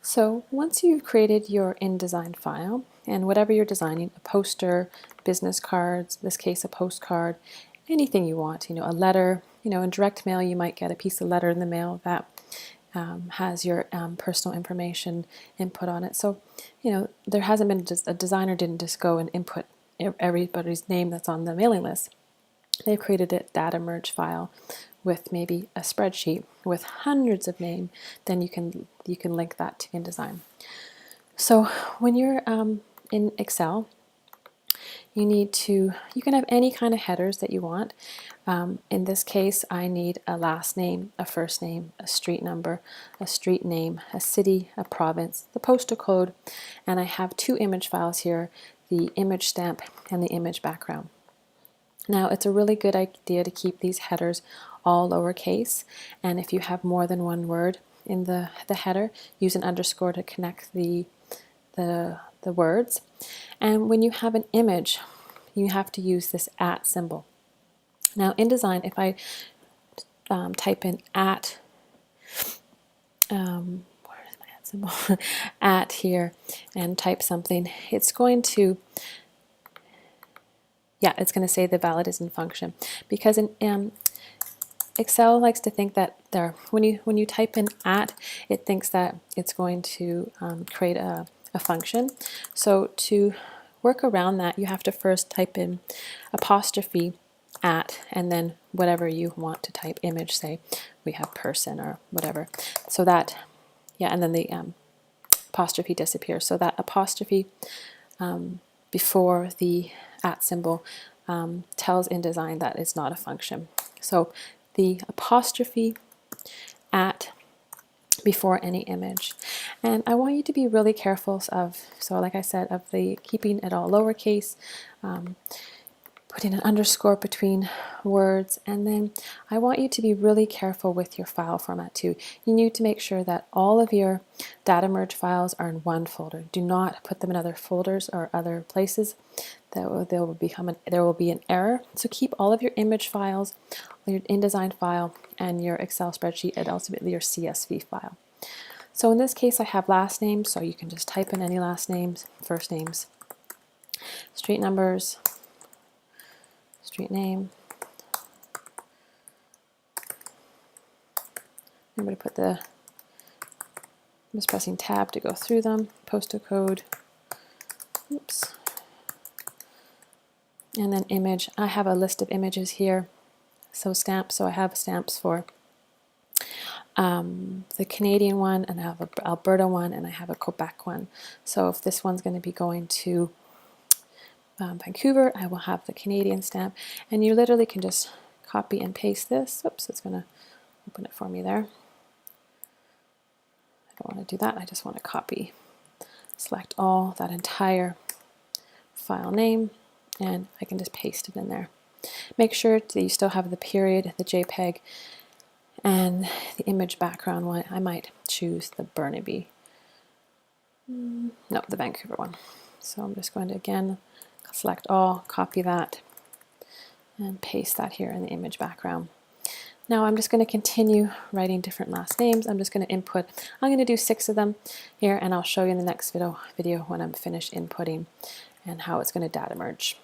So once you've created your InDesign file, and whatever you're designing, a poster, business cards, in this case a postcard, anything you want, a letter, in direct mail you might get a piece of letter in the mail that has your personal information input on it. So, there hasn't been a designer didn't just go and input everybody's name that's on the mailing list. They've created a data merge file with maybe a spreadsheet with hundreds of names. Then you can link that to InDesign. So when you're in Excel, you can have any kind of headers that you want. In this case, I need a last name, a first name, a street number, a street name, a city, a province, the postal code, and I have two image files here, the image stamp and the image background. Now, it's a really good idea to keep these headers all lowercase, and if you have more than one word in the header, use an underscore to connect the words. And when you have an image, you have to use this @ symbol. Now, in Design, if I type in @ where is my @ symbol? @ here and type something, it's going to say the valid isn't function, because in Excel likes to think that when you type in @, it thinks that it's going to create a function. So to work around that, you have to first type in apostrophe @ and then whatever you want to type, image, say we have person or whatever. So that, and then the apostrophe disappears. So that apostrophe before the @ symbol tells InDesign that it's not a function. So the apostrophe @ before any image. And I want you to be really careful of, so like I said, of the keeping it all lowercase, putting an underscore between words, and then I want you to be really careful with your file format too. You need to make sure that all of your data merge files are in one folder. Do not put them in other folders or other places. There will be an error. So keep all of your image files, your InDesign file, and your Excel spreadsheet, and ultimately your CSV file. So in this case, I have last names, so you can just type in any last names, first names, street numbers, street name. I'm going to put I'm just pressing tab to go through them, postal code, oops. And then image. I have a list of images here. So stamps, so I have stamps for the Canadian one, and I have an Alberta one, and I have a Quebec one. So if this one's going to be going to Vancouver, I will have the Canadian stamp. And you literally can just copy and paste this. Oops, it's going to open it for me there. I don't want to do that. I just want to copy, select all, that entire file name, and I can just paste it in there. Make sure that you still have the period, the JPEG, and the image background one. I might choose the Burnaby. No, the Vancouver one. So I'm just going to again select all, copy that, and paste that here in the image background. Now I'm just going to continue writing different last names. I'm just going to input. I'm going to do 6 of them here, and I'll show you in the next video when I'm finished inputting and how it's going to data merge.